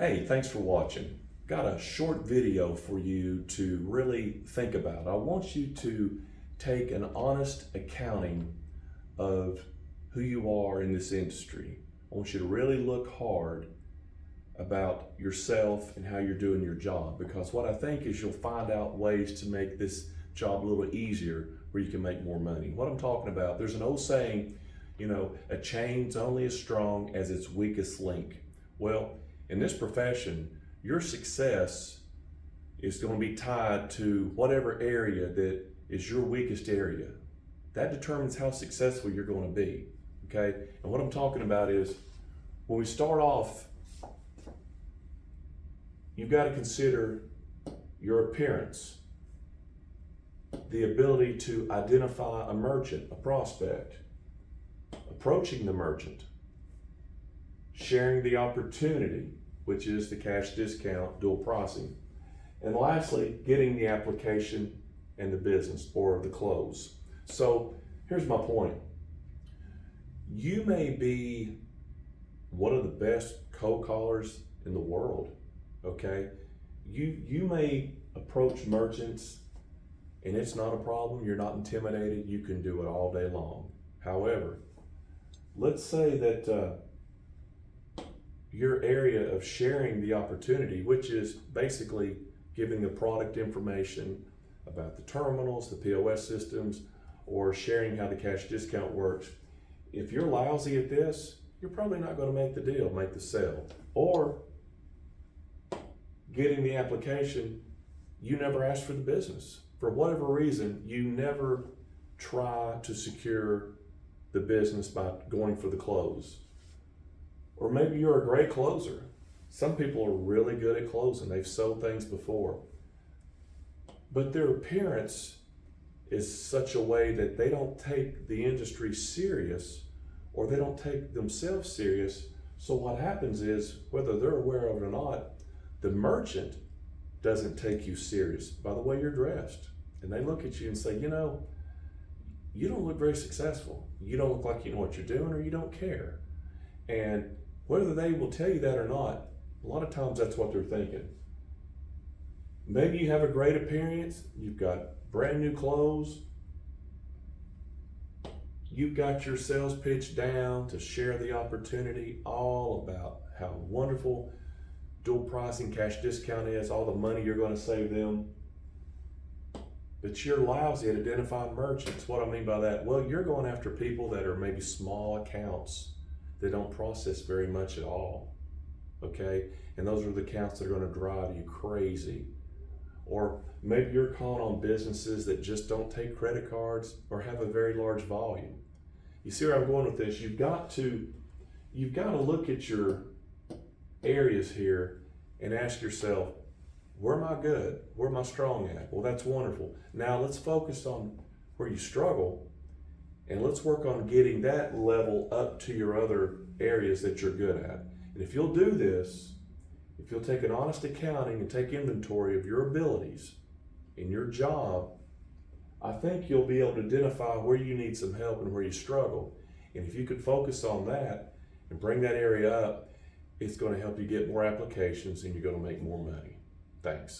Hey, thanks for watching. Got a short video for you to really think about. I want you to take an honest accounting of who you are in this industry. I want you to really look hard about yourself and how you're doing your job, because what I think is you'll find out ways to make this job a little easier where you can make more money. What I'm talking about, there's an old saying, a chain's only as strong as its weakest link. Well, in this profession, your success is going to be tied to whatever area that is your weakest area. That determines how successful you're going to be, okay? And what I'm talking about is when we start off, you've got to consider your appearance, the ability to identify a merchant, a prospect, approaching the merchant, sharing the opportunity, which is the cash discount, dual pricing. And lastly, getting the application and the business or the close. So here's my point. You may be one of the best cold callers in the world, okay? You may approach merchants and it's not a problem. You're not intimidated. You can do it all day long. However, let's say that your area of sharing the opportunity, which is basically giving the product information about the terminals, the POS systems, or sharing how the cash discount works. If you're lousy at this, you're probably not going to make the deal, make the sale. Or getting the application, you never asked for the business. For whatever reason, you never try to secure the business by going for the close. Or maybe you're a great closer. Some people are really good at closing. They've sold things before. But their appearance is such a way that they don't take the industry serious, or they don't take themselves serious. So what happens is, whether they're aware of it or not, the merchant doesn't take you serious by the way you're dressed. And they look at you and say, you don't look very successful. You don't look like you know what you're doing, or you don't care. And whether they will tell you that or not, a lot of times that's what they're thinking. Maybe you have a great appearance, you've got brand new clothes, you've got your sales pitch down to share the opportunity, all about how wonderful dual pricing cash discount is, all the money you're going to save them. But you're lousy at identifying merchants. What I mean by that? Well, you're going after people that are maybe small accounts. They don't process very much at all, okay? And those are the accounts that are going to drive you crazy. Or maybe you're calling on businesses that just don't take credit cards or have a very large volume. You see where I'm going with this? You've got to look at your areas here and ask yourself, where am I good? Where am I strong at? Well, that's wonderful. Now let's focus on where you struggle, and let's work on getting that level up to your other areas that you're good at. And if you'll do this, if you'll take an honest accounting and take inventory of your abilities in your job, I think you'll be able to identify where you need some help and where you struggle. And if you could focus on that and bring that area up, it's going to help you get more applications and you're going to make more money. Thanks.